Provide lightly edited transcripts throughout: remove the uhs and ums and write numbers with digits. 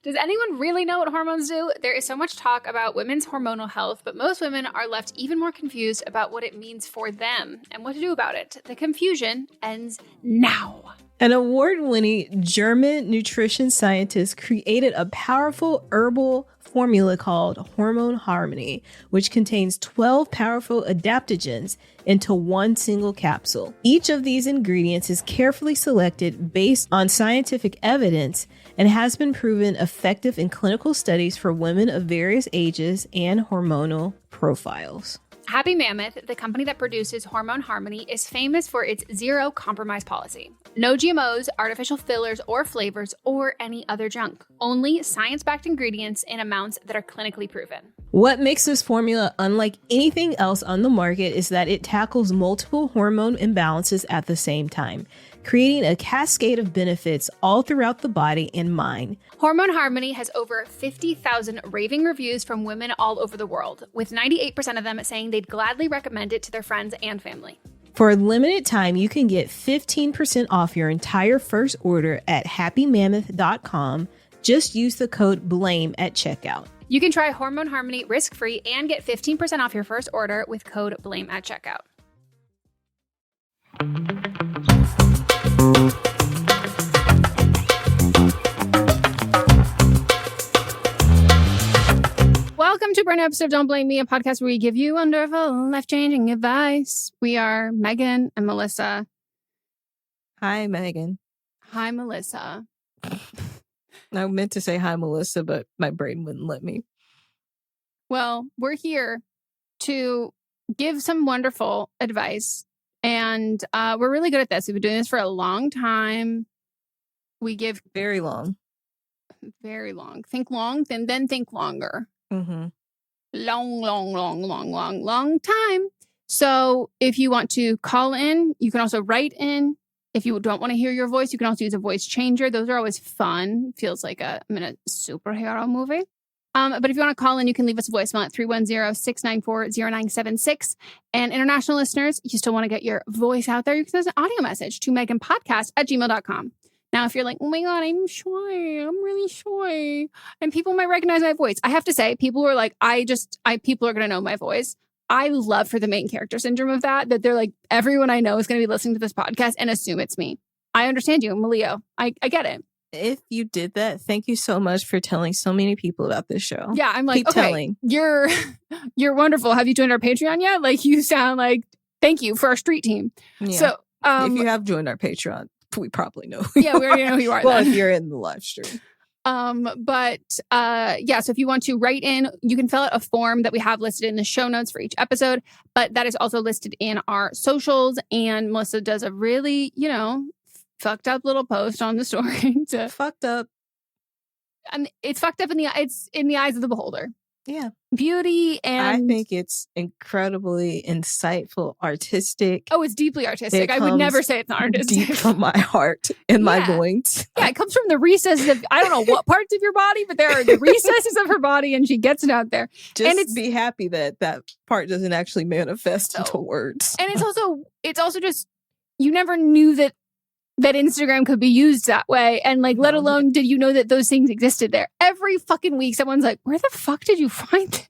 Does anyone really know what hormones do? There is so much talk about women's hormonal health, but most women are left even more confused about what it means for them and what to do about it. The confusion ends now. An award-winning German nutrition scientist created a powerful herbal formula called Hormone Harmony, which contains 12 powerful adaptogens into one single capsule. Each of these ingredients is carefully selected based on scientific evidence and has been proven effective in clinical studies for women of various ages and hormonal profiles. Happy Mammoth, the company that produces Hormone Harmony, is famous for its zero compromise policy. No GMOs, artificial fillers or flavors, or any other junk. Only science-backed ingredients in amounts that are clinically proven. What makes this formula unlike anything else on the market is that it tackles multiple hormone imbalances at the same time, creating a cascade of benefits all throughout the body and mind. Hormone Harmony has over 50,000 raving reviews from women all over the world, with 98% of them saying they'd gladly recommend it to their friends and family. For a limited time, you can get 15% off your entire first order at happymammoth.com. Just use the code BLAME at checkout. You can try Hormone Harmony risk-free and get 15% off your first order with code BLAME at checkout. Welcome to a brand new episode of Don't Blame Me, a podcast where we give you wonderful, life-changing advice. We are Meghan and Melisa. Hi, Megan. Hi, Melisa. I meant to say hi, Melissa, but my brain wouldn't let me. Well, we're here to give some wonderful advice, and we're really good at this. We've been doing this for a long time. We give... Very long. Very long. Think long, then think longer. Mm-hmm. Long time. So if you want to call in, you can also write in. If you don't want to hear your voice, you can also use a voice changer. Those are always fun. Feels like I'm in a superhero movie. But if you want to call in, you can leave us a voicemail at 310-694-0976. And international listeners, you still want to get your voice out there, you can send an audio message to meghanpodcast@gmail.com. Now, if you're like, oh my God, I'm shy. I'm really shy. And people might recognize my voice. I have to say, people are like, people are going to know my voice. I love for the main character syndrome of that they're like, everyone I know is going to be listening to this podcast and assume it's me. I understand you, I'm a Leo. I get it. If you did that, thank you so much for telling so many people about this show. Yeah, I'm like, keep okay, telling. You're wonderful. Have you joined our Patreon yet? Like, you sound like, thank you for our street team. Yeah. So, if you have joined our Patreon, we probably know. Yeah, we already know who you are. Well, if you're in the live stream. So if you want to write in, you can fill out a form that we have listed in the show notes for each episode, but that is also listed in our socials. And Melissa does a really, fucked up little post on the story. Fucked up. And it's fucked up it's in the eyes of the beholder. Yeah. Beauty and... I think it's incredibly insightful, artistic. Oh, it's deeply artistic. I would never say it's not artistic. Deep from my heart and my loins. Yeah, it comes from the recesses of, I don't know what parts of your body, but there are the recesses of her body and she gets it out there. Just be happy that part doesn't actually manifest into words. And it's also just, you never knew that Instagram could be used that way. And let alone did you know that those things existed there. Every fucking week, someone's like, where the fuck did you find this?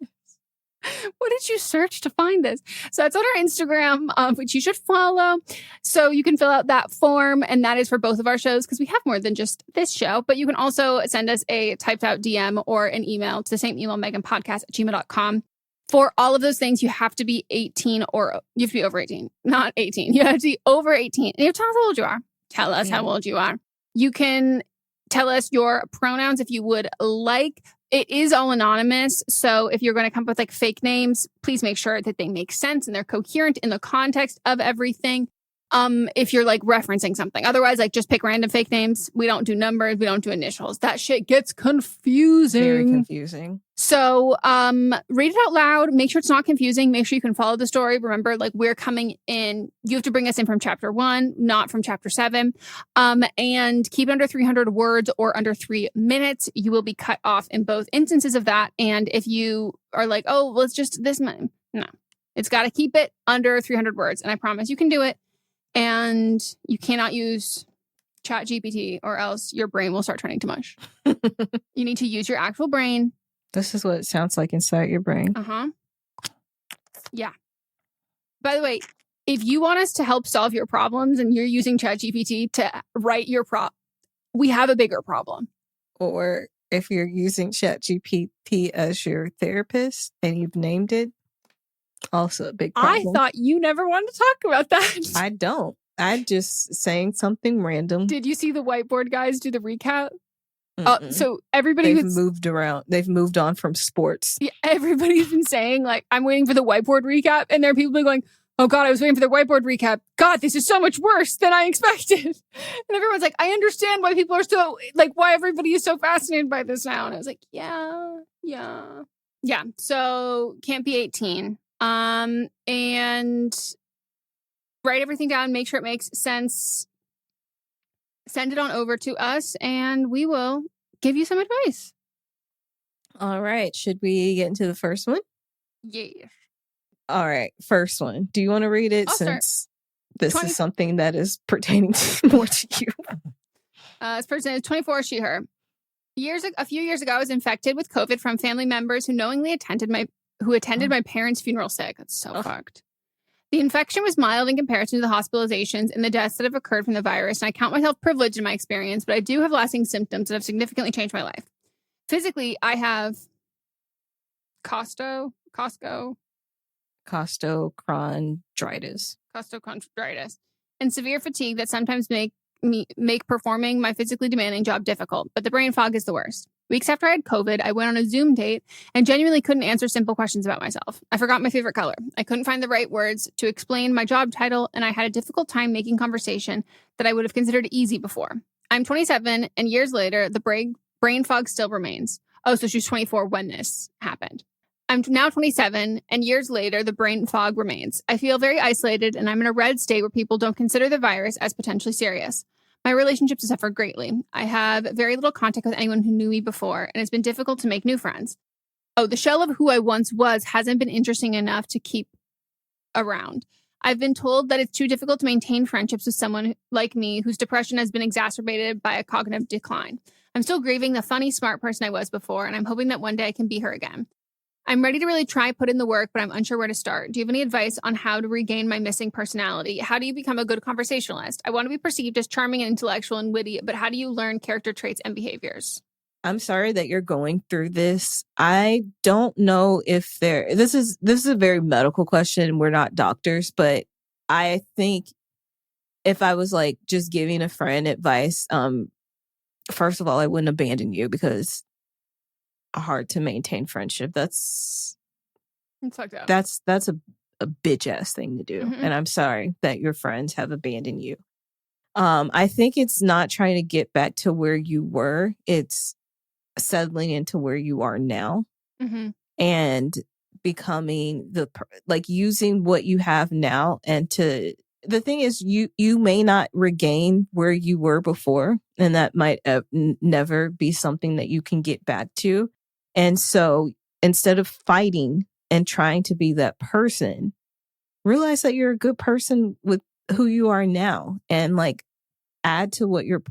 What did you search to find this? So it's on our Instagram, which you should follow. So you can fill out that form. And that is for both of our shows because we have more than just this show. But you can also send us a typed out DM or an email to the same email, meghanpodcast@gmail.com. For all of those things, you have to be 18 or you have to be over 18, not 18. You have to be over 18. And you have to tell us how old you are. Tell us how old you are. You can tell us your pronouns if you would like. It is all anonymous. So if you're going to come up with fake names, please make sure that they make sense and they're coherent in the context of everything. If you're referencing something. Otherwise, just pick random fake names. We don't do numbers. We don't do initials. That shit gets confusing. Very confusing. So read it out loud. Make sure it's not confusing. Make sure you can follow the story. Remember, we're coming in. You have to bring us in from chapter 1, not from chapter 7. And keep it under 300 words or under 3 minutes. You will be cut off in both instances of that. And if you are like, oh, well, it's just this many. No, it's got to keep it under 300 words. And I promise you can do it. And you cannot use Chat GPT, or else your brain will start turning to mush. You need to use your actual brain. This is what it sounds like inside your brain. Yeah. By the way, if you want us to help solve your problems and you're using ChatGPT to write your we have a bigger problem. Or if you're using ChatGPT as your therapist and you've named it, also a big problem. I thought you never wanted to talk about that. I don't. I'm just saying something random. Did you see the whiteboard guys do the recap? So everybody They've moved around. They've moved on from sports. Yeah, everybody's been saying, like, I'm waiting for the whiteboard recap. And there are people going, oh, God, I was waiting for the whiteboard recap. God, this is so much worse than I expected. And everyone's like, I understand why people are so, like, why everybody is so fascinated by this now. And I was like, yeah. So can't be 18. And write everything down, make sure it makes sense. Send it on over to us and we will give you some advice. All right. Should we get into the first one? Yeah. All right. First one. Do you want to read it since this is something that is pertaining more to you? This person is 24, she, her. A few years ago, I was infected with COVID from family members who knowingly attended my parents' funeral sick. That's so fucked. The infection was mild in comparison to the hospitalizations and the deaths that have occurred from the virus, and I count myself privileged in my experience, but I do have lasting symptoms that have significantly changed my life. Physically, I have costochondritis, and severe fatigue that sometimes make performing my physically demanding job difficult, but the brain fog is the worst. Weeks after I had COVID, I went on a Zoom date and genuinely couldn't answer simple questions about myself. I forgot my favorite color. I couldn't find the right words to explain my job title, and I had a difficult time making conversation that I would have considered easy before. I'm 27, and years later, the brain fog still remains. Oh, so she's 24 when this happened. I'm now 27, and years later, the brain fog remains. I feel very isolated, and I'm in a red state where people don't consider the virus as potentially serious. My relationships have suffered greatly. I have very little contact with anyone who knew me before, and it's been difficult to make new friends. Oh, the shell of who I once was hasn't been interesting enough to keep around. I've been told that it's too difficult to maintain friendships with someone like me whose depression has been exacerbated by a cognitive decline. I'm still grieving the funny, smart person I was before, and I'm hoping that one day I can be her again. I'm ready to really put in the work, but I'm unsure where to start. Do you have any advice on how to regain my missing personality? How do you become a good conversationalist? I want to be perceived as charming and intellectual and witty, but how do you learn character traits and behaviors? I'm sorry that you're going through this. I don't know if this is a very medical question. We're not doctors, but I think if I was like just giving a friend advice, first of all, I wouldn't abandon you because hard to maintain friendship. That's a bitch ass thing to do. And I'm sorry that your friends have abandoned you. I think it's not trying to get back to where you were. It's settling into where you are now and becoming using what you have now. And the thing is, you may not regain where you were before, and that might never be something that you can get back to. And so instead of fighting and trying to be that person, realize that you're a good person with who you are now, and like add to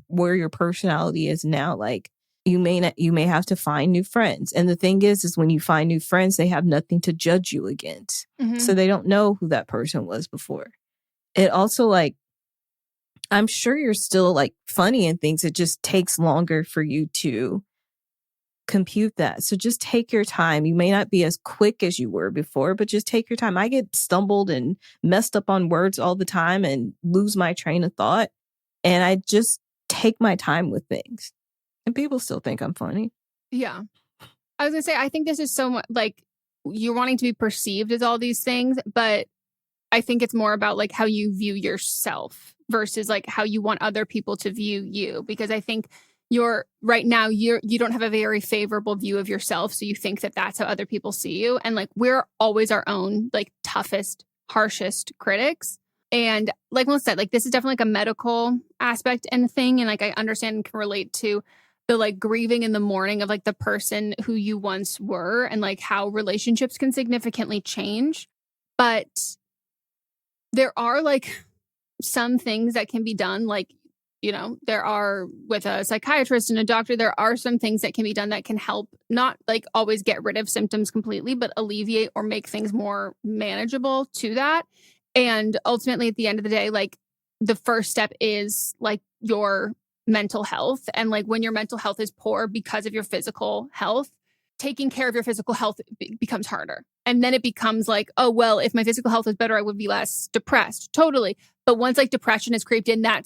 where your personality is now. Like you may have to find new friends. And the thing is when you find new friends, they have nothing to judge you against. So they don't know who that person was before. It also, like, I'm sure you're still like funny and things. It just takes longer for you to compute that. So just take your time. You may not be as quick as you were before, but just take your time. I get stumbled and messed up on words all the time and lose my train of thought. And I just take my time with things. And people still think I'm funny. Yeah. I was going to say, I think this is so much like you're wanting to be perceived as all these things, but I think it's more about like how you view yourself versus like how you want other people to view you. Because I think you don't have a very favorable view of yourself. So you think that that's how other people see you. And like, we're always our own, like, toughest, harshest critics. And like Melissa said, like, this is definitely like a medical aspect and thing. And like, I understand and can relate to the like grieving in the morning of like the person who you once were and like how relationships can significantly change. But there are like some things that can be done. Like there are with a psychiatrist and a doctor, there are some things that can be done that can help not like always get rid of symptoms completely, but alleviate or make things more manageable to that. And ultimately, at the end of the day, like the first step is like your mental health. And like when your mental health is poor because of your physical health, taking care of your physical health becomes harder. And then it becomes like, oh, well, if my physical health was better, I would be less depressed. Totally. But once like depression has creeped in, that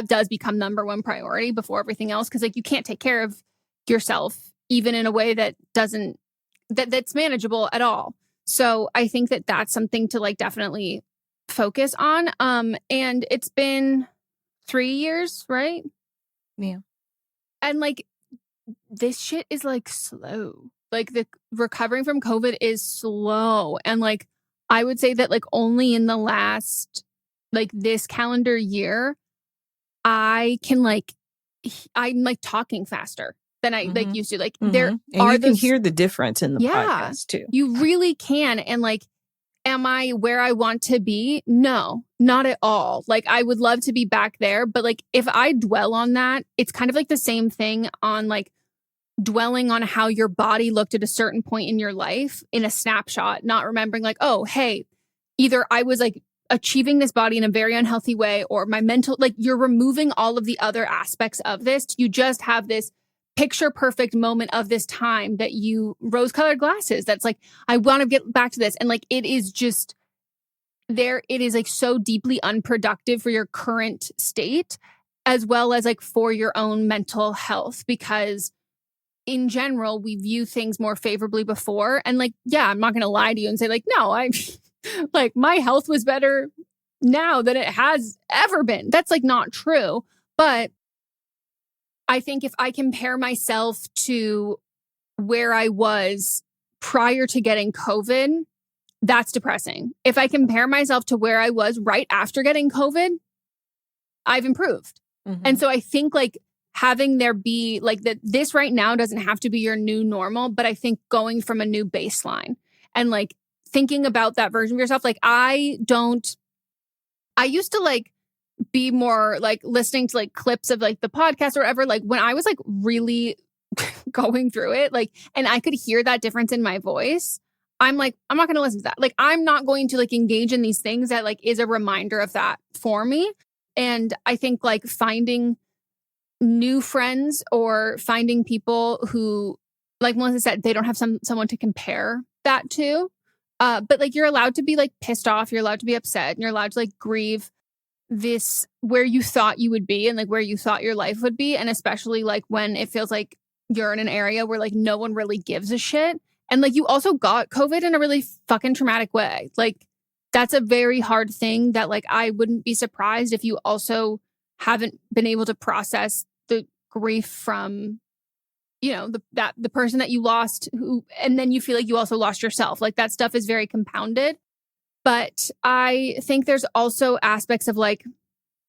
does become number one priority before everything else. Cause like you can't take care of yourself even in a way that that's manageable at all. So I think that that's something to like definitely focus on. And it's been 3 years, right? Yeah. And like this shit is like slow. Like the recovering from COVID is slow. And like I would say that like only in the last like this calendar year, I'm like talking faster than I like used to. Like there And are you can hear the difference in the podcast too. You really can. And like, am I where I want to be? No, not at all. Like I would love to be back there. But like if I dwell on that, it's kind of like the same thing on like dwelling on how your body looked at a certain point in your life in a snapshot, not remembering like, oh, hey, either I was like achieving this body in a very unhealthy way or my mental, like you're removing all of the other aspects of this. You just have this picture perfect moment of this time that you rose colored glasses. That's like, I want to get back to this. And like, it is just there. It is like so deeply unproductive for your current state, as well as like for your own mental health, because in general, we view things more favorably before. And like, yeah, I'm not going to lie to you and say like, no, I like my health was better now than it has ever been. That's like not true. But I think if I compare myself to where I was prior to getting COVID, that's depressing. If I compare myself to where I was right after getting COVID, I've improved. And so I think like having there be like that, this right now doesn't have to be your new normal, but I think going from a new baseline and like thinking about that version of yourself, like I used to like be more like listening to like clips of like the podcast or whatever, like when I was like really going through it, like, and I could hear that difference in my voice. I'm like, I'm not going to listen to that. Like, I'm not going to like engage in these things that like is a reminder of that for me. And I think like finding new friends or finding people who, like Melissa said, they don't have someone to compare that to. But like you're allowed to be like pissed off, you're allowed to be upset, and you're allowed to like grieve this where you thought you would be and like where you thought your life would be. And especially like when it feels like you're in an area where like no one really gives a shit. And like you also got COVID in a really fucking traumatic way. Like that's a very hard thing that like I wouldn't be surprised if you also haven't been able to process the grief from, you know, the person that you lost who, and then you feel like you also lost yourself. Like that stuff is very compounded. But I think there's also aspects of like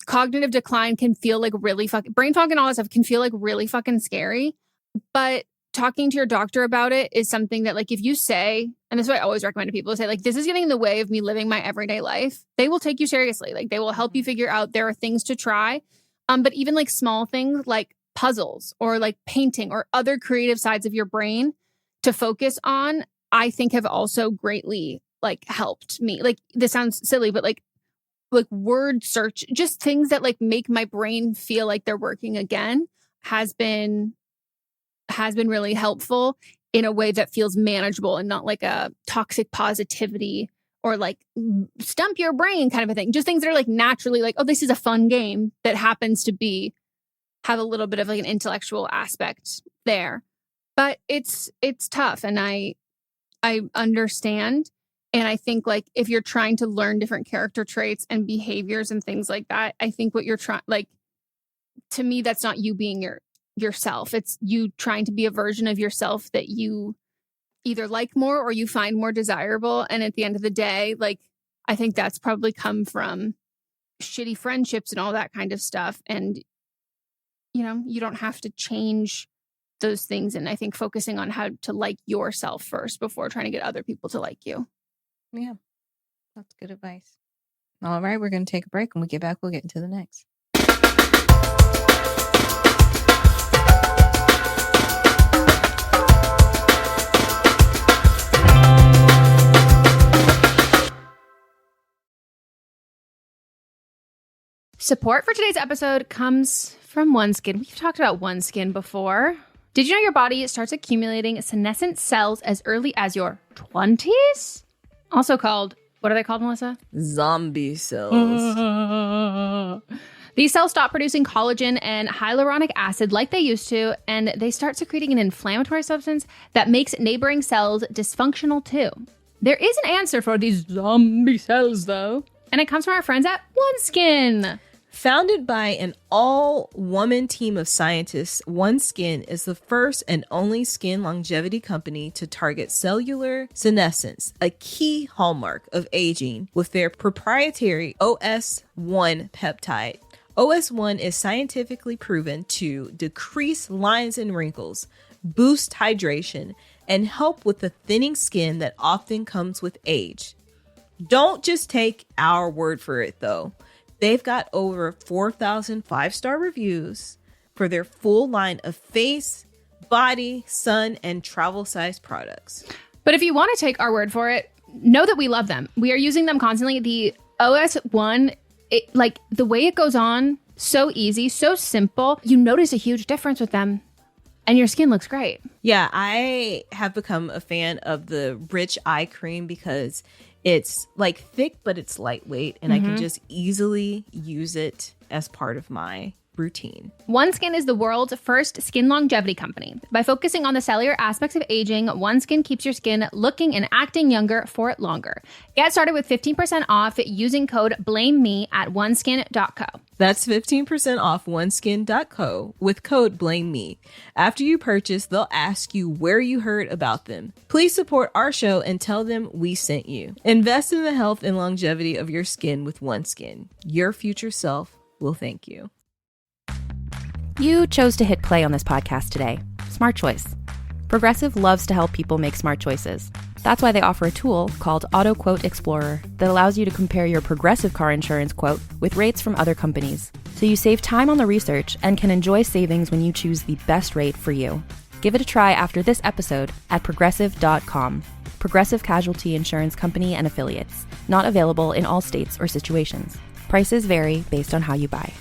cognitive decline can feel like really brain fog and all that stuff can feel like really fucking scary. But talking to your doctor about it is something that like if you say, and this is what I always recommend to people, to say like, this is getting in the way of me living my everyday life, they will take you seriously. Like they will help you figure out there are things to try. But even like small things like puzzles or like painting or other creative sides of your brain to focus on, I think have also greatly like helped me. Like this sounds silly, but like word search, just things that like make my brain feel like they're working again has been really helpful in a way that feels manageable and not like a toxic positivity or like stump your brain kind of a thing. Just things that are like naturally like, oh, this is a fun game that happens to have a little bit of like an intellectual aspect there. But it's tough. And I understand. And I think like if you're trying to learn different character traits and behaviors and things like that, I think what you're trying, like, to me, that's not you being yourself. It's you trying to be a version of yourself that you either like more or you find more desirable. And at the end of the day, like, I think that's probably come from shitty friendships and all that kind of stuff. And, you know, you don't have to change those things. And I think focusing on how to like yourself first before trying to get other people to like you. Yeah, that's good advice. All right, we're going to take a break. When we get back, we'll get into the next. Support for today's episode comes from OneSkin. We've talked about OneSkin before. Did you know your body starts accumulating senescent cells as early as your 20s? Also called, what are they called, Melissa? Zombie cells. These cells stop producing collagen and hyaluronic acid like they used to, and they start secreting an inflammatory substance that makes neighboring cells dysfunctional too. There is an answer for these zombie cells, though, and it comes from our friends at OneSkin. Founded by an all-woman team of scientists, OneSkin is the first and only skin longevity company to target cellular senescence, a key hallmark of aging, with their proprietary OS1 peptide. OS1 is scientifically proven to decrease lines and wrinkles, boost hydration, and help with the thinning skin that often comes with age. Don't just take our word for it, though. They've got over 4,000 5-star reviews for their full line of face, body, sun, and travel-sized products. But if you want to take our word for it, know that we love them. We are using them constantly. The OS1, like the way it goes on, so easy, so simple. You notice a huge difference with them and your skin looks great. Yeah, I have become a fan of the Rich Eye Cream because it's like thick, but it's lightweight, and I can just easily use it as part of my routine. OneSkin is the world's first skin longevity company. By focusing on the cellular aspects of aging, OneSkin keeps your skin looking and acting younger for longer. Get started with 15% off using code BLAMEME at oneskin.co. That's 15% off oneskin.co with code BLAMEME. After you purchase, they'll ask you where you heard about them. Please support our show and tell them we sent you. Invest in the health and longevity of your skin with OneSkin. Your future self will thank you. You chose to hit play on this podcast today. Smart choice. Progressive loves to help people make smart choices. That's why they offer a tool called Auto Quote Explorer that allows you to compare your Progressive car insurance quote with rates from other companies. So you save time on the research and can enjoy savings when you choose the best rate for you. Give it a try after this episode at progressive.com. Progressive Casualty Insurance Company and Affiliates. Not available in all states or situations. Prices vary based on how you buy.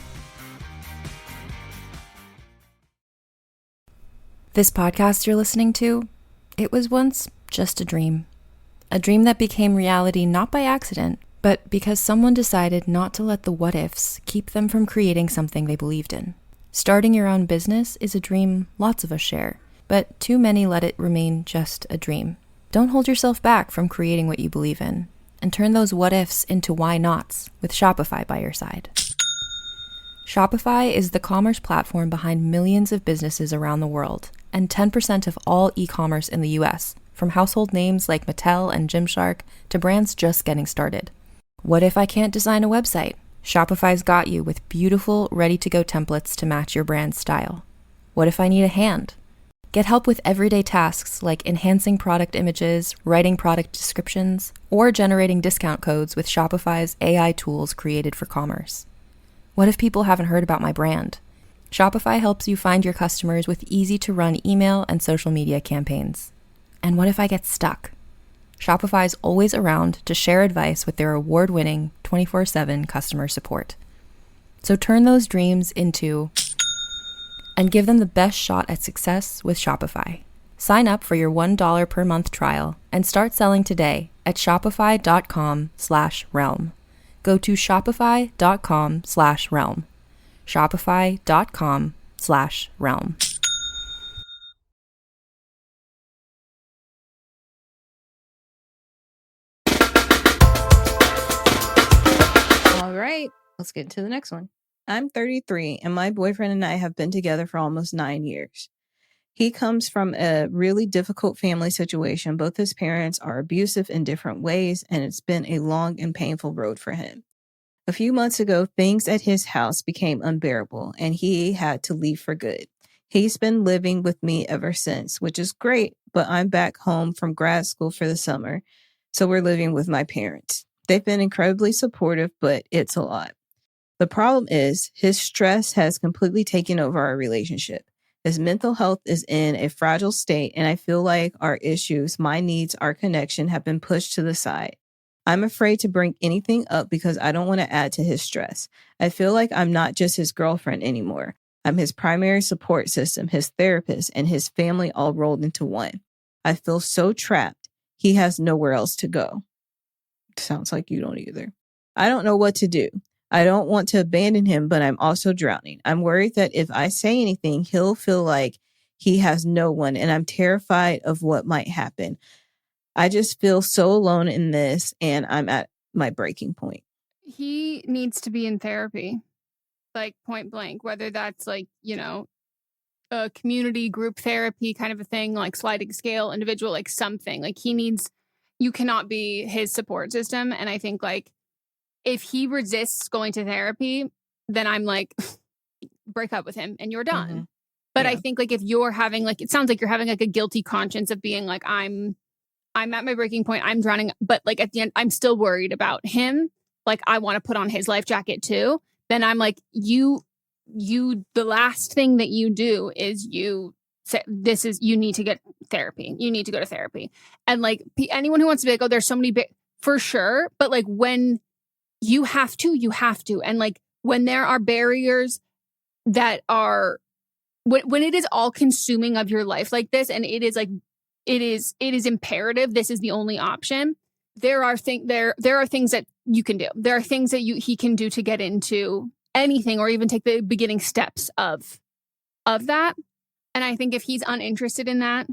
This podcast you're listening to, it was once just a dream. A dream that became reality not by accident, but because someone decided not to let the what-ifs keep them from creating something they believed in. Starting your own business is a dream lots of us share, but too many let it remain just a dream. Don't hold yourself back from creating what you believe in, and turn those what-ifs into why-nots with Shopify by your side. Shopify is the commerce platform behind millions of businesses around the world, and 10% of all e-commerce in the US, from household names like Mattel and Gymshark to brands just getting started. What if I can't design a website? Shopify's got you with beautiful, ready-to-go templates to match your brand's style. What if I need a hand? Get help with everyday tasks like enhancing product images, writing product descriptions, or generating discount codes with Shopify's AI tools created for commerce. What if people haven't heard about my brand? Shopify helps you find your customers with easy-to-run email and social media campaigns. And what if I get stuck? Shopify's always around to share advice with their award-winning 24/7 customer support. So turn those dreams into and give them the best shot at success with Shopify. Sign up for your $1 per month trial and start selling today at shopify.com/realm. Go to shopify.com/realm. Shopify.com/realm. All right, let's get to the next one. I'm 33 and my boyfriend and I have been together for almost 9 years. He comes from a really difficult family situation. Both his parents are abusive in different ways, and it's been a long and painful road for him. A few months ago, things at his house became unbearable and he had to leave for good. He's been living with me ever since, which is great, but I'm back home from grad school for the summer, so we're living with my parents. They've been incredibly supportive, but it's a lot. The problem is his stress has completely taken over our relationship. His mental health is in a fragile state, and I feel like our issues, my needs, our connection have been pushed to the side. I'm afraid to bring anything up because I don't want to add to his stress. I feel like I'm not just his girlfriend anymore. I'm his primary support system, his therapist, and his family all rolled into one. I feel so trapped. He has nowhere else to go. Sounds like you don't either. I don't know what to do. I don't want to abandon him, but I'm also drowning. I'm worried that if I say anything, he'll feel like he has no one, and I'm terrified of what might happen. I just feel so alone in this, and I'm at my breaking point. He needs to be in therapy, like point blank, whether that's like, a community group therapy kind of a thing, like sliding scale, individual, like something. Like you cannot be his support system. And I think like if he resists going to therapy, then I'm like, break up with him and you're done. Mm-hmm. But I think like if you're having like, it sounds like you're having like a guilty conscience of being like, I'm at my breaking point, I'm drowning, but like at the end, I'm still worried about him. Like I want to put on his life jacket too. Then I'm like, you, the last thing that you do is you say, you need to get therapy. You need to go to therapy. And like anyone who wants to be like, oh, there's so many for sure. But like when you have to. And like when there are barriers that are, when it is all consuming of your life like this, and it is like, it is imperative, this is the only option. There are things that you can do. There are things that he can do to get into anything or even take the beginning steps of that. And I think if he's uninterested in that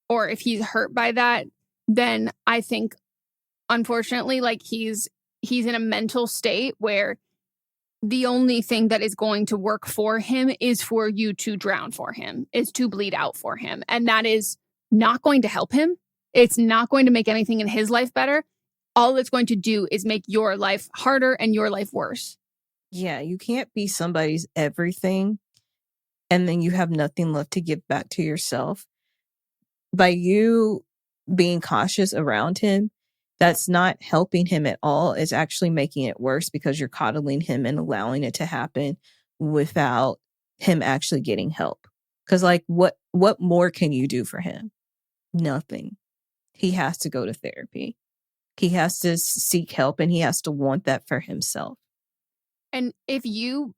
or if he's hurt by that, then I think unfortunately like he's in a mental state where the only thing that is going to work for him is for you to drown for him, is to bleed out for him. And that is not going to help him. It's not going to make anything in his life better. All it's going to do is make your life harder and your life worse. Yeah, you can't be somebody's everything and then you have nothing left to give back to yourself. By you being cautious around him, that's not helping him at all. It's actually making it worse because you're coddling him and allowing it to happen without him actually getting help. Because like what more can you do for him? Nothing. He has to go to therapy. He has to seek help and he has to want that for himself. And if you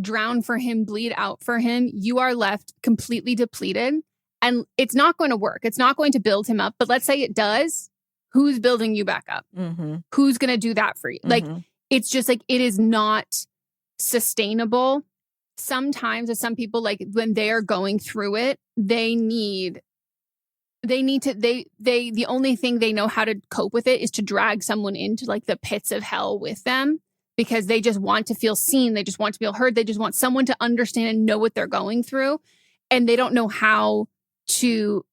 drown for him, bleed out for him, you are left completely depleted and it's not going to work. It's not going to build him up. But let's say it does. Who's building you back up? Mm-hmm. Who's going to do that for you? Mm-hmm. Like, it's just like, it is not sustainable. Sometimes with some people, like when they are going through it, the only thing they know how to cope with it is to drag someone into like the pits of hell with them because they just want to feel seen. They just want to feel heard. They just want someone to understand and know what they're going through. And they don't know how to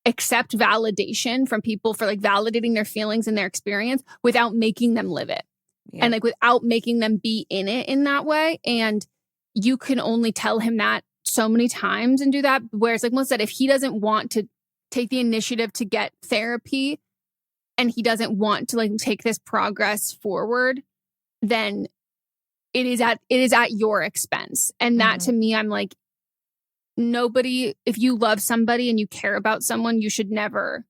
accept validation from people for like validating their feelings and their experience without making them live it. Yeah. And like without making them be in it in that way. And you can only tell him that so many times and do that. Whereas like Melissa said, if he doesn't want to take the initiative to get therapy and he doesn't want to like take this progress forward, then it is at your expense. And that to me, I'm like, nobody, if you love somebody and you care about someone, you should never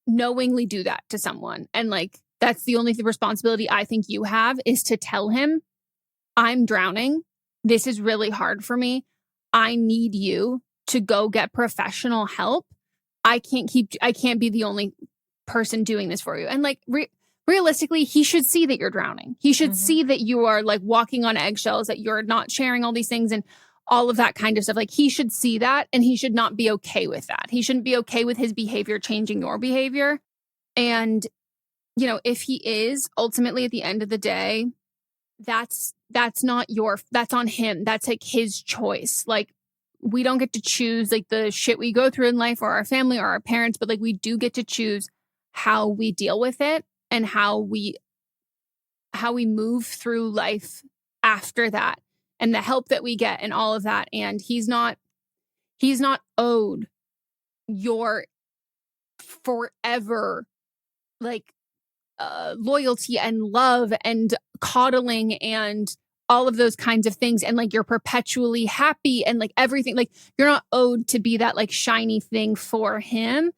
knowingly do that to someone. And like, that's the only responsibility I think you have is to tell him, I'm drowning. This is really hard for me. I need you to go get professional help. I can't be the only person doing this for you. And like, realistically, he should see that you're drowning. He should see that you are like walking on eggshells, that you're not sharing all these things and all of that kind of stuff. Like he should see that and he should not be okay with that. He shouldn't be okay with his behavior changing your behavior. And, if he is ultimately at the end of the day, that's on him. That's like his choice. Like we don't get to choose like the shit we go through in life or our family or our parents, but like we do get to choose how we deal with it and how we move through life after that and the help that we get and all of that. And he's not owed your forever like loyalty and love and coddling and all of those kinds of things. And like, you're perpetually happy and like everything, like you're not owed to be that like shiny thing for him.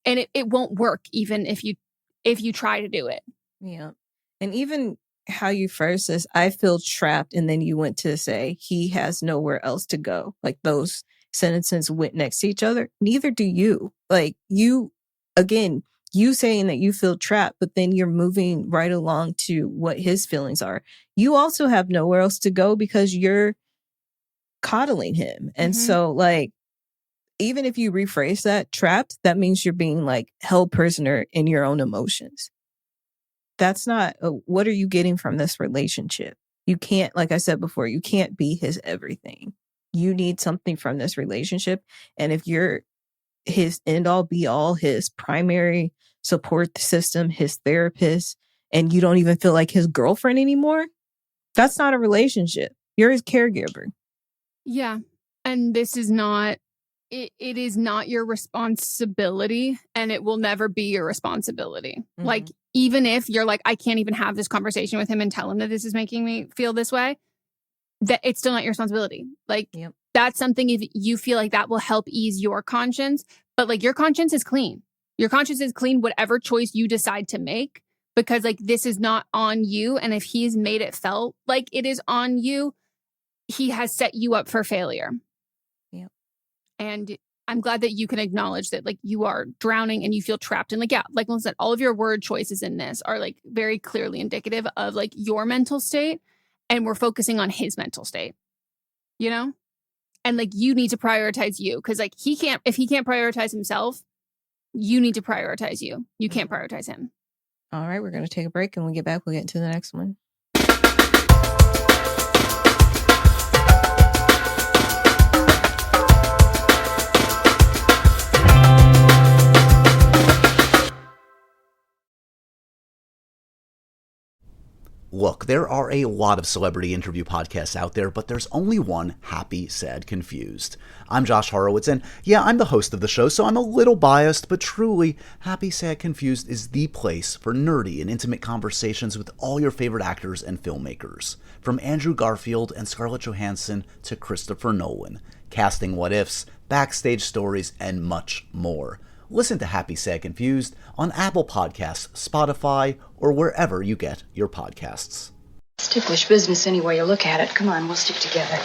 And it won't work even if you try to do it. Yeah. And even how you first says, I feel trapped. And then you went to say, he has nowhere else to go. Like those sentences went next to each other. Neither do you. Like you, again, you saying that you feel trapped, but then you're moving right along to what his feelings are. You also have nowhere else to go because you're coddling him. And so like, even if you rephrase that trapped, that means you're being like held prisoner in your own emotions. That's not, what are you getting from this relationship? You can't, like I said before, you can't be his everything. You need something from this relationship. And if you're his end all be all, his primary support system, his therapist, and you don't even feel like his girlfriend anymore, that's not a relationship. You're his caregiver. Yeah. And this is not, it is not your responsibility, and it will never be your responsibility. Like, even if you're like, I can't even have this conversation with him and tell him that this is making me feel this way, that it's still not your responsibility. Like, that's something if you feel like that will help ease your conscience, but like your conscience is clean. Your conscience is clean, whatever choice you decide to make, because like this is not on you. And if he's made it felt like it is on you, he has set you up for failure. Yep. And I'm glad that you can acknowledge that like you are drowning and you feel trapped. And like, yeah, like Melissa said, all of your word choices in this are like very clearly indicative of like your mental state. And we're focusing on his mental state, you know? And like, you need to prioritize you. Cause like if he can't prioritize himself, you need to prioritize you. You can't prioritize him. All right. We're going to take a break, and when we get back, we'll get into the next one. Look, there are a lot of celebrity interview podcasts out there, but there's only one, Happy, Sad, Confused. I'm Josh Horowitz, and yeah, I'm the host of the show, so I'm a little biased, but truly, Happy, Sad, Confused is the place for nerdy and intimate conversations with all your favorite actors and filmmakers. From Andrew Garfield and Scarlett Johansson to Christopher Nolan, casting what-ifs, backstage stories, and much more. Listen to Happy, Sad, Confused on Apple Podcasts, Spotify, or wherever you get your podcasts. It's ticklish business any way you look at it. Come on, we'll stick together.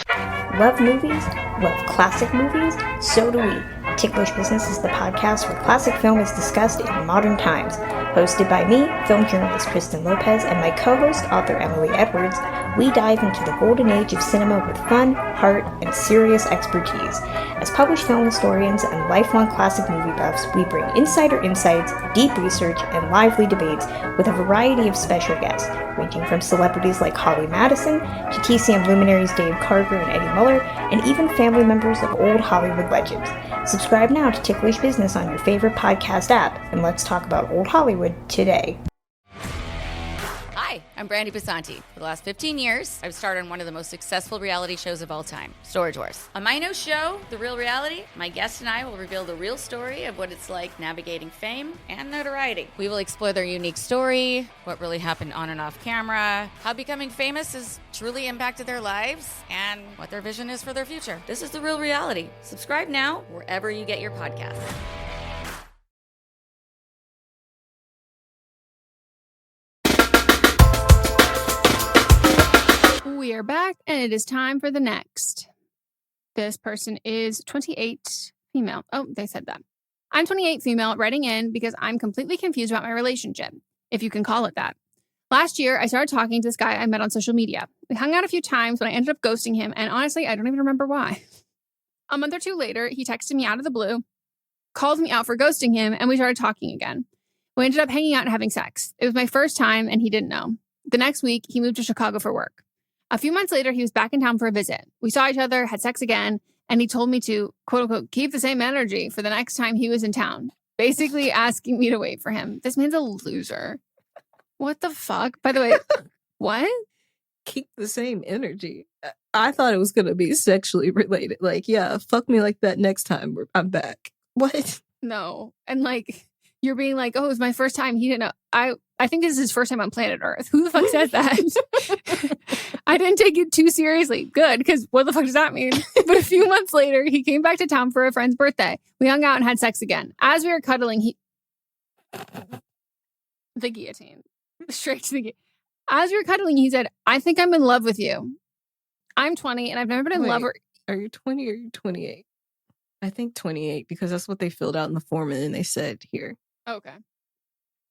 Love movies? Love classic movies? So do we. Ticklish Business is the podcast where classic film is discussed in modern times. Hosted by me, film journalist Kristen Lopez, and my co-host, author Emily Edwards, we dive into the golden age of cinema with fun, heart, and serious expertise. As published film historians and lifelong classic movie buffs, we bring insider insights, deep research, and lively debates with a variety of special guests, ranging from celebrities like Holly Madison to TCM luminaries Dave Karger and Eddie Muller, and even family members of old Hollywood legends. Subscribe now to Ticklish Business on your favorite podcast app, and let's talk about old Hollywood today. Hi, I'm Brandy Basanti. For the last 15 years, I've starred on one of the most successful reality shows of all time, Storage Wars. On my new show, The Real Reality, my guest and I will reveal the real story of what it's like navigating fame and notoriety. We will explore their unique story, what really happened on and off camera, how becoming famous has truly impacted their lives, and what their vision is for their future. This is The Real Reality. Subscribe now wherever you get your podcasts. We are back, and it is time for the next. This person is 28 female. Oh, they said that. I'm 28 female writing in because I'm completely confused about my relationship, if you can call it that. Last year, I started talking to this guy I met on social media. We hung out a few times, but I ended up ghosting him, and honestly, I don't even remember why. A month or two later, he texted me out of the blue, called me out for ghosting him, and we started talking again. We ended up hanging out and having sex. It was my first time, and he didn't know. The next week, he moved to Chicago for work. A few months later, he was back in town for a visit. We saw each other, had sex again, and he told me to, quote unquote, keep the same energy for the next time he was in town, basically asking me to wait for him. This man's a loser. What the fuck? By the way, what? Keep the same energy. I thought it was going to be sexually related. Like, yeah, fuck me like that next time I'm back. What? No. And like, you're being like, oh, it was my first time. He didn't know. I think this is his first time on planet Earth. Who the fuck says that? I didn't take it too seriously. Good, because what the fuck does that mean? But a few months later, he came back to town for a friend's birthday. We hung out and had sex again. As we were cuddling, the guillotine. Straight to the gate. As we were cuddling, he said, I think I'm in love with you. I'm 20 and I've never been in love. Are you 20 or are you 28? I think 28 because that's what they filled out in the form and then they said here. Okay.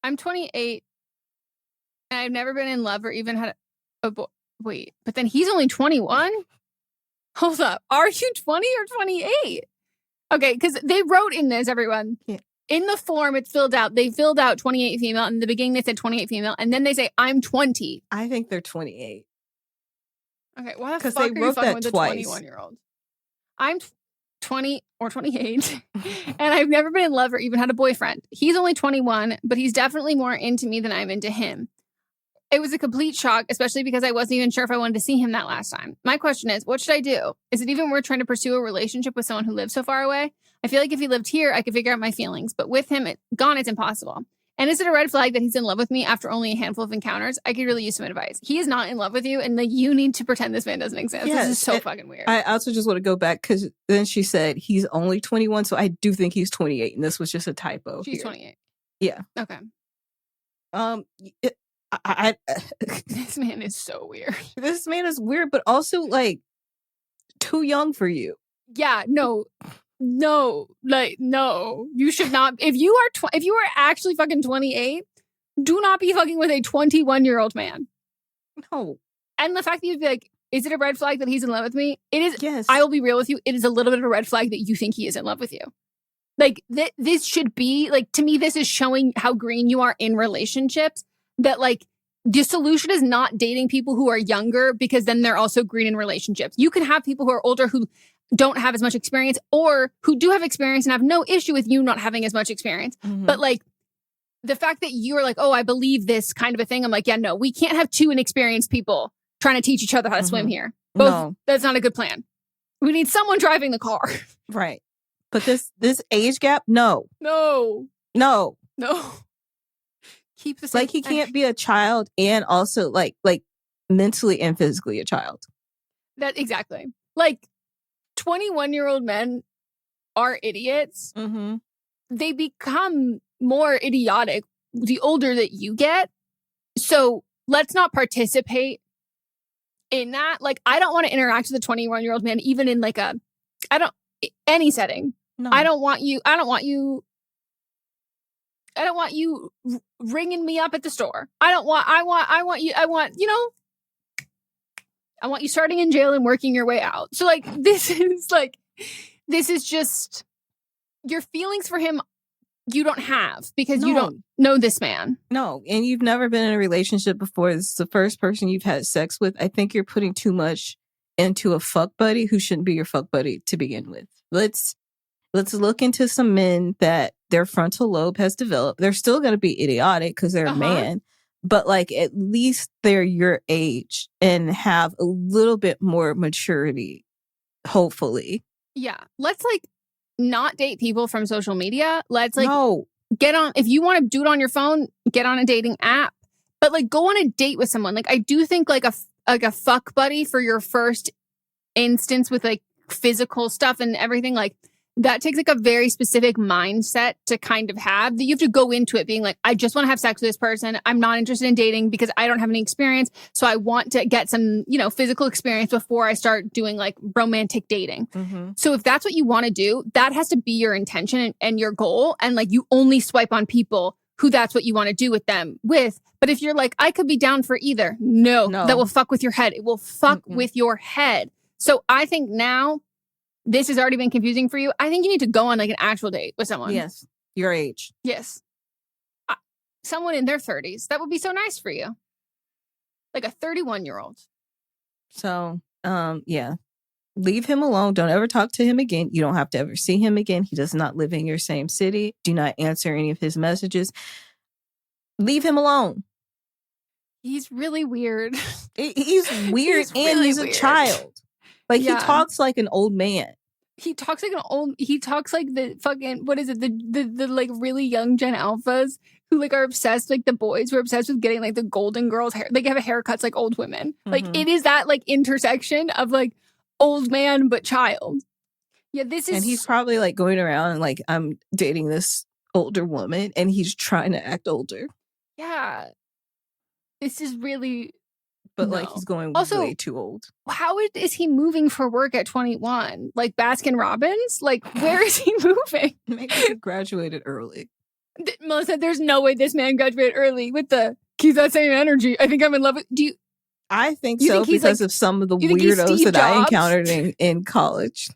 I'm 28 and I've never been in love or even had a boy. Wait, but then he's only 21? Hold up. Are you 20 or 28? Okay, because they wrote in this, everyone. Yeah. In the form it's filled out, they filled out 28 female. In the beginning, they said 28 female. And then they say, I'm 20. I think they're 28. Okay, why the 'Cause fuck they are you wrote fucking that with a twice. 21-year-old? I'm 20 or 28, and I've never been in love or even had a boyfriend. He's only 21, but he's definitely more into me than I'm into him. It was a complete shock, especially because I wasn't even sure if I wanted to see him that last time. My question is, what should I do? Is it even worth trying to pursue a relationship with someone who lives so far away? I feel like if he lived here, I could figure out my feelings, but with him gone, it's impossible. And is it a red flag that he's in love with me after only a handful of encounters? I could really use some advice. He is not in love with you, and like you need to pretend this man doesn't exist. Yes, this is so fucking weird. I also just want to go back because then she said he's only 21, so I do think he's 28, and this was just a typo. She's here. 28. Yeah. Okay. This man is so weird. This man is weird, but also like too young for you. Yeah, no, you should not. If you are actually fucking 28, do not be fucking with a 21-year-old man. No. And the fact that you'd be like, is it a red flag that he's in love with me? It is. Yes. I will be real with you. It is a little bit of a red flag that you think he is in love with you. Like this should be like, to me, this is showing how green you are in relationships. That like the solution is not dating people who are younger because then they're also green in relationships. You can have people who are older who don't have as much experience or who do have experience and have no issue with you not having as much experience. Mm-hmm. But like the fact that you're like, oh, I believe this kind of a thing. I'm like, yeah, no, we can't have two inexperienced people trying to teach each other how to swim here. No. That's not a good plan. We need someone driving the car. Right. But this age gap, no. Keep the like he can't be a child and also like mentally and physically a child. That exactly. Like 21-year-old men are idiots. Mm-hmm. They become more idiotic the older that you get. So let's not participate in that. Like, I don't want to interact with a 21-year-old man, even in like any setting. No. I don't want you ringing me up at the store. I want you starting in jail and working your way out. So like, this is just your feelings for him. You don't have because you don't know this man. No. And you've never been in a relationship before. This is the first person you've had sex with. I think you're putting too much into a fuck buddy who shouldn't be your fuck buddy to begin with. Let's look into some men that their frontal lobe has developed. They're still going to be idiotic because they're a man, but like at least they're your age and have a little bit more maturity, hopefully. Yeah. Let's like not date people from social media. Let's like get on. If you want to do it on your phone, get on a dating app, but like go on a date with someone. Like I do think like a fuck buddy for your first instance with like physical stuff and everything, like that takes like a very specific mindset to kind of have, that you have to go into it being like, I just want to have sex with this person. I'm not interested in dating because I don't have any experience. So I want to get some, physical experience before I start doing like romantic dating. Mm-hmm. So if that's what you want to do, that has to be your intention and your goal. And like, you only swipe on people who that's what you want to do with them with. But if you're like, I could be down for either. No. That will fuck with your head. It will fuck with your head. So I think now, this has already been confusing for you. I think you need to go on like an actual date with someone. Yes. Your age. Yes. Someone in their 30s. That would be so nice for you. Like a 31-year-old. So, yeah. Leave him alone. Don't ever talk to him again. You don't have to ever see him again. He does not live in your same city. Do not answer any of his messages. Leave him alone. He's really weird. He's weird and he's a child. Like, he talks like an old man. He talks like the fucking, what is it? The like really young Gen Alphas who like are obsessed, like the boys who are obsessed with getting like the Golden Girls hair. They have haircuts like old women. Mm-hmm. Like it is that like intersection of like old man but child. Yeah, this is. And he's probably like going around and like, I'm dating this older woman and he's trying to act older. Yeah. This is really... But No. like he's going Also, way too old. How is he moving for work at 21? Like Baskin Robbins? Like, where is he moving? Maybe he graduated early. Melissa, there's no way this man graduated early with the keep that same energy. I think I'm in love with... I think You so think he's because like- of some of the you think he's weirdos Steve that I Jobs? encountered in college.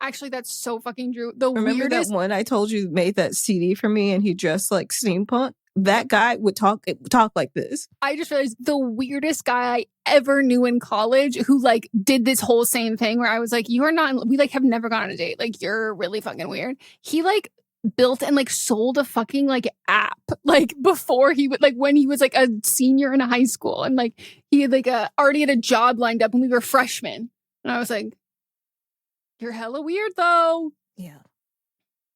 Actually, that's so fucking true. The Remember weirdest... that one I told you made that CD for me and he dressed like steampunk? That guy would talk like this. I just realized the weirdest guy I ever knew in college who like did this whole same thing where I was like, you are not, we like have never gone on a date. Like, you're really fucking weird. He like built and like sold a fucking like app like before he would like when he was like a senior in a high school and like he had like already had a job lined up when we were freshmen. And I was like, you're hella weird though. Yeah.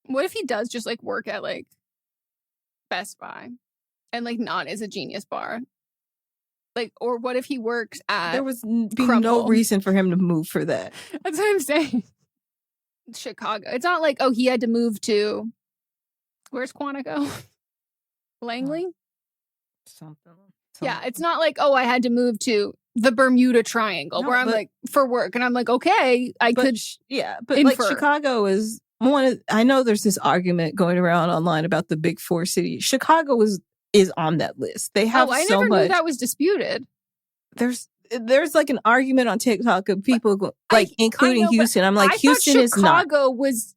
What if he does just like work at like Best Buy and like not as a Genius Bar? Like, or what if he works at There was be no Crumble? reason for him to move for that. That's what I'm saying. Chicago. It's not like, oh, he had to move to where's Quantico? Langley? Something. Yeah, it's not like, oh, I had to move to the Bermuda Triangle No, where I'm but- like for work and I'm like, okay, I But could but infer. like Chicago is one of, I know there's this argument going around online about the big four cities. Chicago is on that list. They have I so never much. knew that was disputed. There's like an argument on TikTok of people like including I know, but Houston. I'm like, I Houston thought is not. Chicago was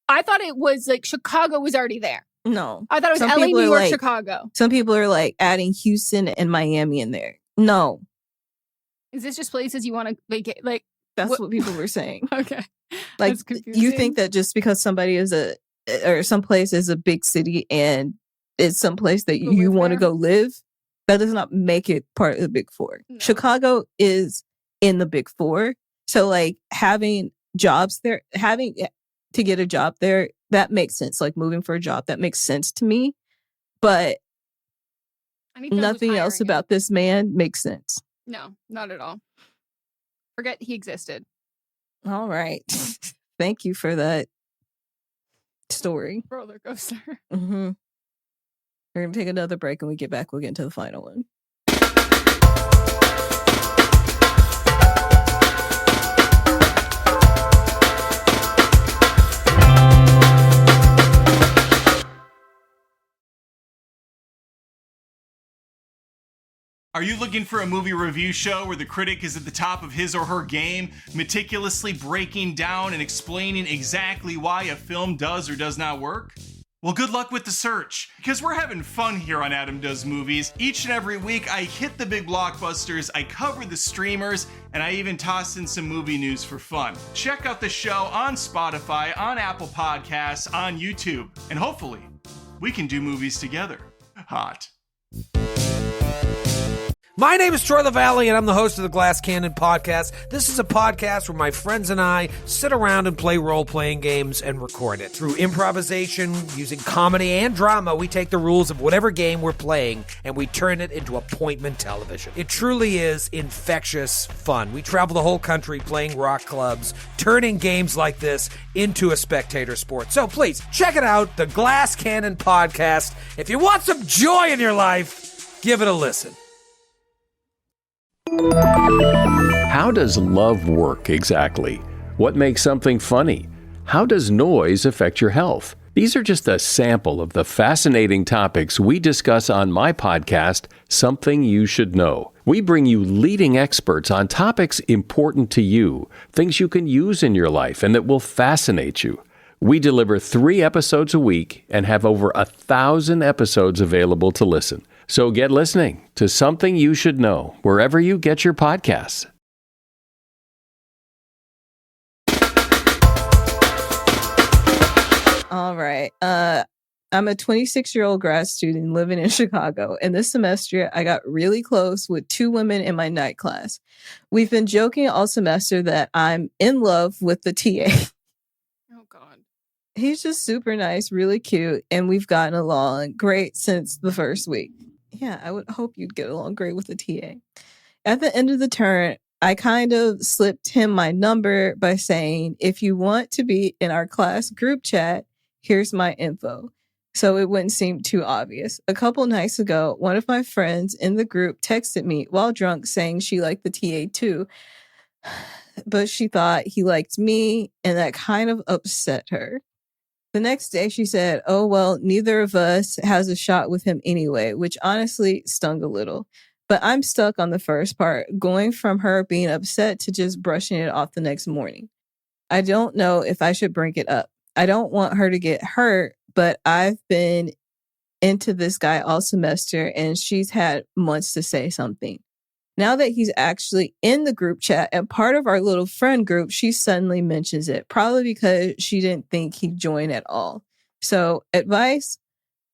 I thought it was like Chicago was already there. No. I thought it was Some LA, people New are York, like- Chicago. Some people are like adding Houston and Miami in there. No. Is this just places you want to vacate? Like, That's What- what people were saying. okay. Like That's you confusing. think that just because somebody is or some place is a big city and it's some place that Go you live want to there? go live, that does not make it part of the big four. No. Chicago is in the big four. So like having jobs there, having to get a job there, that makes sense. Like moving for a job, that makes sense to me. But I need to know who's nothing else hiring him. about this man makes sense. No, not at all. Forget he existed. All right. Thank you for that story. Roller coaster. Mm-hmm. We're going to take another break and we get back. We'll get into the final one. Are you looking for a movie review show where the critic is at the top of his or her game, meticulously breaking down and explaining exactly why a film does or does not work? Well, good luck with the search, because we're having fun here on Adam Does Movies. Each and every week, I hit the big blockbusters, I cover the streamers, and I even toss in some movie news for fun. Check out the show on Spotify, on Apple Podcasts, on YouTube, and hopefully, we can do movies together. Hot. My name is Troy LaValle, and I'm the host of the Glass Cannon Podcast. This is a podcast where my friends and I sit around and play role-playing games and record it. Through improvisation, using comedy and drama, we take the rules of whatever game we're playing and we turn it into appointment television. It truly is infectious fun. We travel the whole country playing rock clubs, turning games like this into a spectator sport. So please, check it out, the Glass Cannon Podcast. If you want some joy in your life, give it a listen. How does love work exactly? What makes something funny? How does noise affect your health? These are just a sample of the fascinating topics we discuss on my podcast, Something You Should Know. We bring you leading experts on topics important to you, things you can use in your life and that will fascinate you. We deliver 3 episodes a week and have over 1,000 episodes available to listen. So get listening to Something You Should Know wherever you get your podcasts. All right. I'm a 26-year-old grad student living in Chicago, and this semester I got really close with 2 women in my night class. We've been joking all semester that I'm in love with the TA. Oh God. He's just super nice, really cute, and we've gotten along great since the first week. Yeah, I would hope you'd get along great with the TA. At the end of the term, I kind of slipped him my number by saying, if you want to be in our class group chat, here's my info. so it wouldn't seem too obvious. A couple nights ago, one of my friends in the group texted me while drunk saying she liked the TA too, but she thought he liked me, and that kind of upset her. The next day she said, oh, well, neither of us has a shot with him anyway, which honestly stung a little. But I'm stuck on the first part, going from her being upset to just brushing it off the next morning. I don't know if I should bring it up. I don't want her to get hurt, but I've been into this guy all semester and she's had months to say something. Now that he's actually in the group chat and part of our little friend group, she suddenly mentions it, probably because she didn't think he'd join at all. So, advice: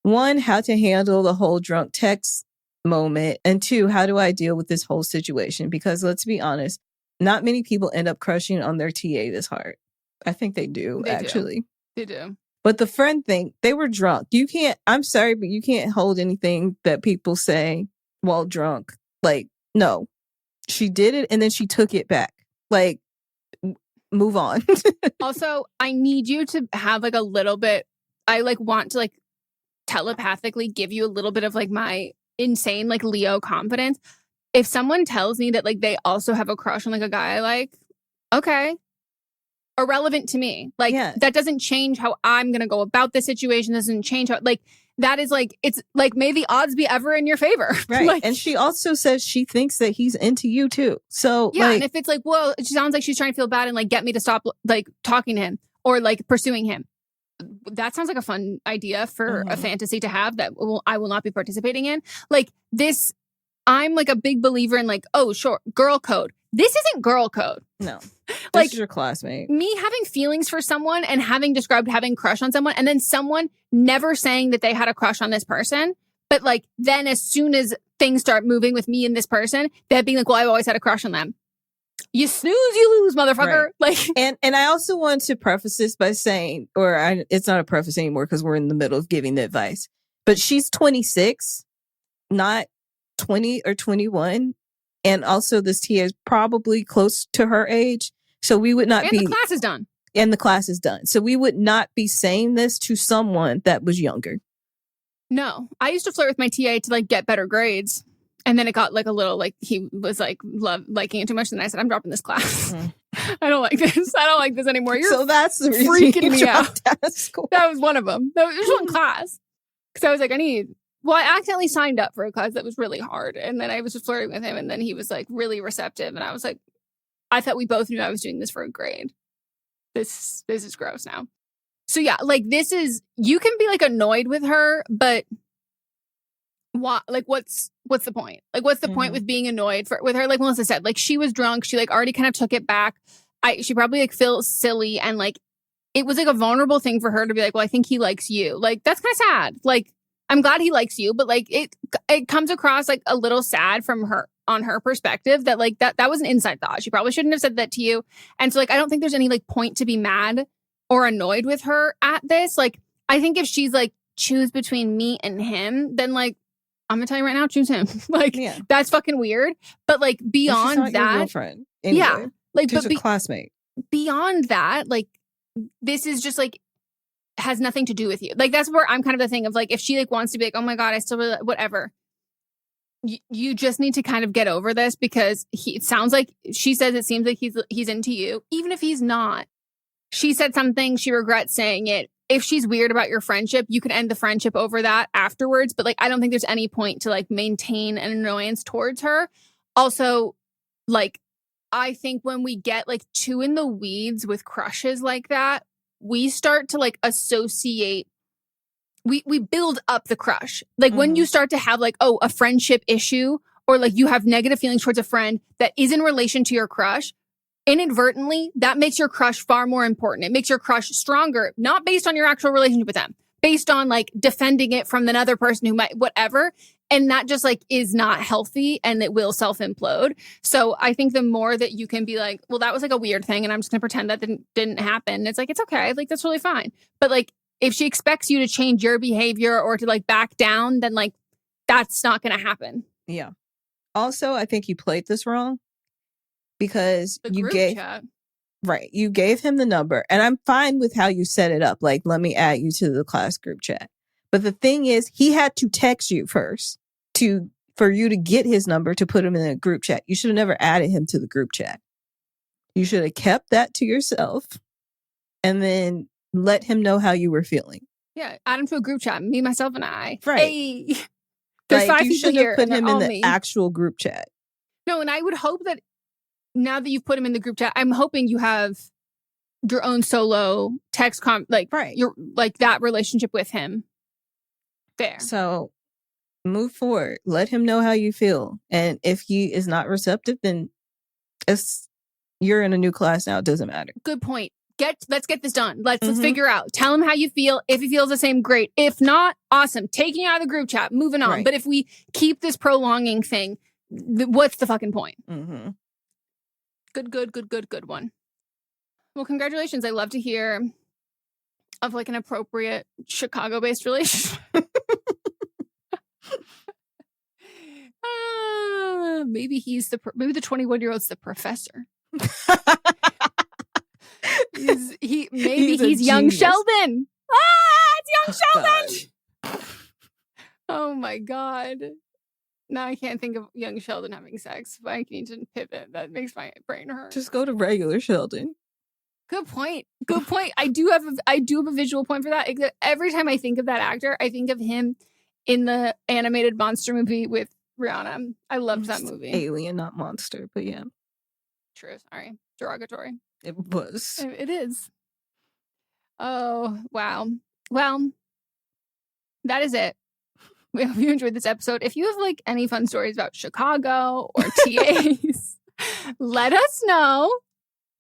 1, how to handle the whole drunk text moment, and 2, how do I deal with this whole situation? Because let's be honest, not many people end up crushing on their TA this hard. I think they do, actually. They do. But the friend thing, they were drunk. You can't, I'm sorry, but you can't hold anything that people say while drunk. Like, no, she did it and then she took it back. Like, move on. Also, I need you to have like a little bit, I like want to like telepathically give you a little bit of like my insane like Leo confidence. If someone tells me that like they also have a crush on like a guy I like, okay. Irrelevant to me. Like, that doesn't change how I'm going to go about the situation. Doesn't change how, like, that is like, it's like, may the odds be ever in your favor. Right. Like, and she also says she thinks that he's into you too. So, yeah. like, And if it's like, well, it sounds like she's trying to feel bad and like get me to stop like talking to him or like pursuing him. That sounds like a fun idea for a fantasy to have that I will not be participating in. Like this, I'm like a big believer in like, oh, sure, girl code. This isn't girl code. No. Like, this is your classmate. Me having feelings for someone and having described having a crush on someone and then someone never saying that they had a crush on this person. But like, then as soon as things start moving with me and this person, they'd be like, well, I've always had a crush on them. You snooze, you lose, motherfucker. Right. Like, and I also want to preface this by saying, it's not a preface anymore because we're in the middle of giving the advice, but she's 26, not 20 or 21. And also this TA is probably close to her age. So we would not and be... the class is done. And the class is done. So we would not be saying this to someone that was younger. No. I used to flirt with my TA to like get better grades. And then it got like a little like he was like liking it too much. And I said, I'm dropping this class. I don't like this. I don't like this anymore. You're so that's the reason freaking me out. School. That was one of them. That was one class. Because I was like, I accidentally signed up for a class that was really hard. And then I was just flirting with him. And then he was like really receptive. And I was like, I thought we both knew I was doing this for a grade. This is gross now. So yeah, like this is, you can be like annoyed with her, but what, like what's the point? Like what's the point with being annoyed with her? Like Melissa said, like she was drunk. She like already kind of took it back. She probably like feels silly. And like, it was like a vulnerable thing for her to be like, well, I think he likes you. Like, that's kind of sad. Like, I'm glad he likes you, but like it comes across like a little sad from her on her perspective that like that was an inside thought. She probably shouldn't have said that to you. And so like, I don't think there's any like point to be mad or annoyed with her at this. Like, I think if she's like, choose between me and him, then like, I'm gonna tell you right now, choose him. Like, that's fucking weird. But like beyond not that, your girlfriend. Anyway, yeah, like she's a classmate. Beyond that, like this is just like has nothing to do with you. Like that's where I'm kind of the thing of like if she like wants to be like, oh my god, I still really, whatever. You just need to kind of get over this because it sounds like she says it seems like he's into you, even if he's not. She said something, she regrets saying it. If she's weird about your friendship, you can end the friendship over that afterwards. But like, I don't think there's any point to like maintain an annoyance towards her. Also, like, I think when we get like too in the weeds with crushes like that, we start to like associate, we build up the crush. Like when you start to have like, oh, a friendship issue or like you have negative feelings towards a friend that is in relation to your crush, inadvertently, that makes your crush far more important. It makes your crush stronger, not based on your actual relationship with them, based on like defending it from another person who might, whatever. And that just like is not healthy and it will self-implode. So I think the more that you can be like, well, that was like a weird thing and I'm just going to pretend that didn't happen. It's like, it's okay. Like, that's really fine. But like, if she expects you to change your behavior or to like back down, then like, that's not going to happen. Yeah. Also, I think you played this wrong. Because you gave him the number and I'm fine with how you set it up. Like, let me add you to the class group chat. But the thing is, he had to text you first for you to get his number to put him in a group chat. You should have never added him to the group chat. You should have kept that to yourself and then let him know how you were feeling. Yeah, add him to a group chat. Me, myself, and I. Right. Hey. There's Like, 5 you people should here. have put and they're him in all the me. actual group chat. No, and I would hope that now that you've put him in the group chat, I'm hoping you have your own solo text your like that relationship with him. There. So move forward. Let him know how you feel. And if he is not receptive, then you're in a new class now. It doesn't matter. Good point. Let's get this done. Let's figure out. Tell him how you feel. If he feels the same, great. If not, awesome. Taking you out of the group chat, moving on. Right. But if we keep this prolonging thing, what's the fucking point? Mm-hmm. Good one. Well, congratulations. I love to hear of like an appropriate Chicago-based relationship. Maybe the 21-year-old's the professor. He's young genius. Sheldon. It's young Sheldon. Oh my God. Now I can't think of young Sheldon having sex. But I need to pivot. That makes my brain hurt. Just go to regular Sheldon. Good point. I do have a visual point for that. Every time I think of that actor, I think of him in the animated monster movie with Rihanna. I loved that movie. Alien, not monster, but yeah. True. Sorry. Derogatory. It was. It is. Oh, wow. Well, that is it. We hope you enjoyed this episode. If you have like any fun stories about Chicago or TAs, let us know.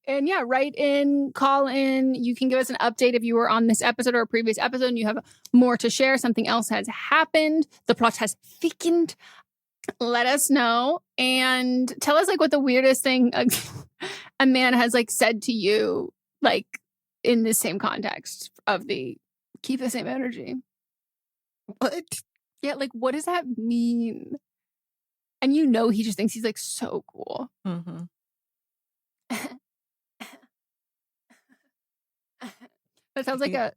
And yeah, write in, call in. You can give us an update if you were on this episode or a previous episode and you have more to share. Something else has happened. The plot has thickened. Let us know and tell us like what the weirdest thing a man has like said to you, like in the same context of the keep the same energy. What? Yeah, like what does that mean? And you know he just thinks he's like so cool. Mm-hmm. That sounds like a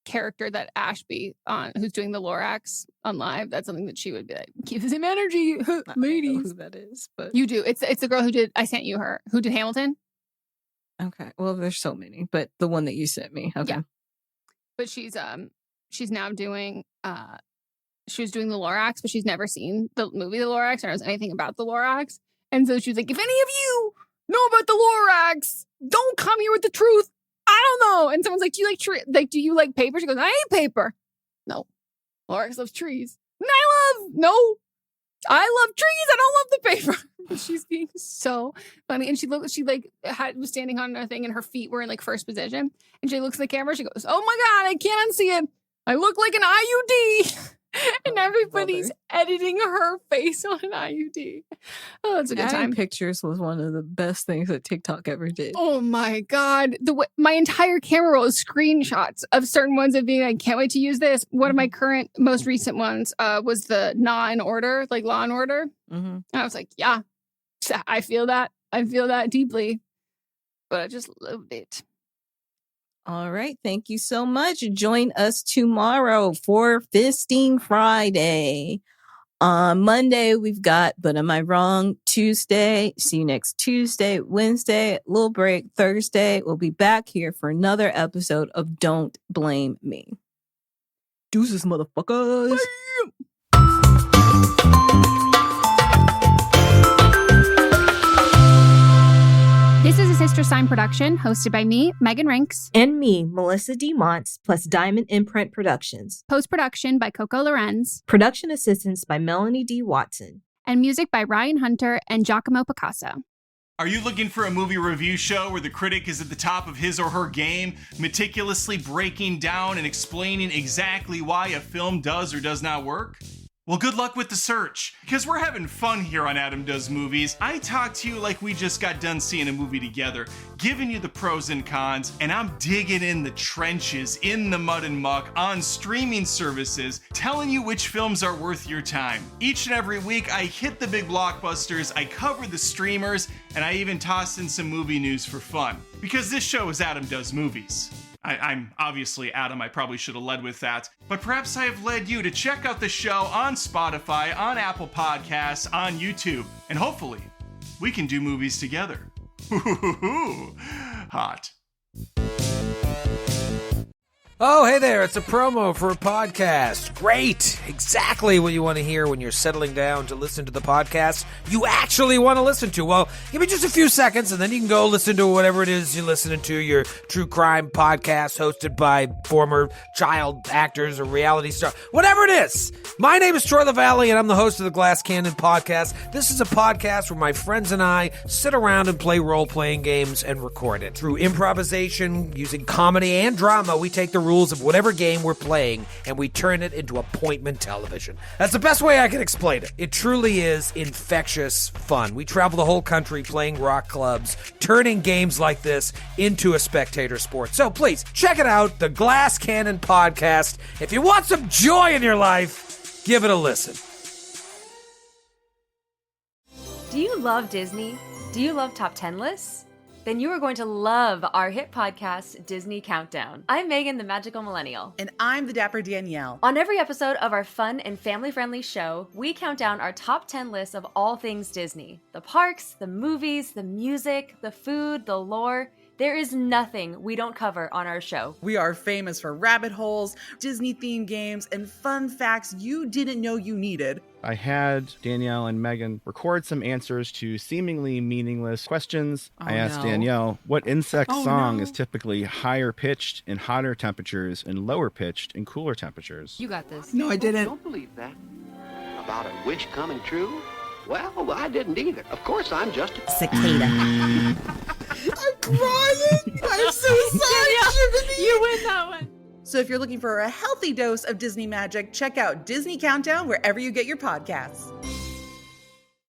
character that Ashby who's doing the Lorax on live. That's something that she would be like, keep the same energy, ladies. I don't know who that is, but you do. It's the girl I sent you her, who did Hamilton. Okay. Well, there's so many, but the one that you sent me. Okay. Yeah. But she's now doing she was doing the Lorax, but she's never seen the movie The Lorax or knows anything about the Lorax. And so she was like, if any of you know about the Lorax, don't come here with the truth. I don't know. And someone's like, do you like paper? She goes, I hate paper. No. Lorax loves trees. And I love trees. I don't love the paper. She's being so funny. And she was standing on a thing and her feet were in like first position. And she looks at the camera. She goes, oh my God, I can't unsee it. I look like an IUD. And everybody's editing her face on an IUD. Oh, that's a good time. Pictures was one of the best things that TikTok ever did. Oh my God. My entire camera roll is screenshots of certain ones of being like, can't wait to use this. One of my most recent ones was the Law and Order, like Law and Order. Mm-hmm. And I was like, yeah, I feel that. I feel that deeply. But I just loved it. All right. Thank you so much. Join us tomorrow for Fisting Friday. On Monday, we've got But Am I Wrong? Tuesday. See you next Tuesday. Wednesday, little break. Thursday, we'll be back here for another episode of Don't Blame Me. Deuces, motherfuckers. This is a Sister Sign production hosted by me, Megan Rinks. And me, Melissa D. Montz, plus Diamond Imprint Productions. Post-production by Coco Lorenz. Production assistance by Melanie D. Watson. And music by Ryan Hunter and Giacomo Picasso. Are you looking for a movie review show where the critic is at the top of his or her game, meticulously breaking down and explaining exactly why a film does or does not work? Well, good luck with the search, because we're having fun here on Adam Does Movies. I talk to you like we just got done seeing a movie together, giving you the pros and cons, and I'm digging in the trenches, in the mud and muck, on streaming services, telling you which films are worth your time. Each and every week, I hit the big blockbusters, I cover the streamers, and I even toss in some movie news for fun. Because this show is Adam Does Movies. I'm obviously Adam. I probably should have led with that. But perhaps I have led you to check out the show on Spotify, on Apple Podcasts, on YouTube. And hopefully, we can do movies together. Hot. Oh, hey there, it's a promo for a podcast. Great! Exactly what you want to hear when you're settling down to listen to the podcast you actually want to listen to. Well, give me just a few seconds and then you can go listen to whatever it is you're listening to, your true crime podcast hosted by former child actors or reality stars, whatever it is. My name is Troy LaValle and I'm the host of the Glass Cannon Podcast. This is a podcast where my friends and I sit around and play role-playing games and record it. Through improvisation, using comedy and drama, we take the rules of whatever game we're playing and we turn it into appointment television. That's the best way I can explain it. It truly is infectious fun. We travel the whole country playing rock clubs, turning games like this into a spectator sport. So please, check it out, the Glass Cannon Podcast. If you want some joy in your life, give it a listen. Do you love Disney? Do you love top 10 lists? Then you are going to love our hit podcast, Disney Countdown. I'm Megan, the Magical Millennial. And I'm the Dapper Danielle. On every episode of our fun and family-friendly show, we count down our top 10 lists of all things Disney. The parks, the movies, the music, the food, the lore. There is nothing we don't cover on our show. We are famous for rabbit holes, Disney-themed games, and fun facts you didn't know you needed. I had Danielle and Megan record some answers to seemingly meaningless questions. I asked Danielle, what insect song is typically higher pitched in hotter temperatures and lower pitched in cooler temperatures? You got this. No, I didn't. Don't believe that. About a wish coming true? Well, I didn't either. Of course, I'm just a cicada. I'm crying. I'm so sorry, Jiminy. You win that one. So if you're looking for a healthy dose of Disney magic, check out Disney Countdown wherever you get your podcasts.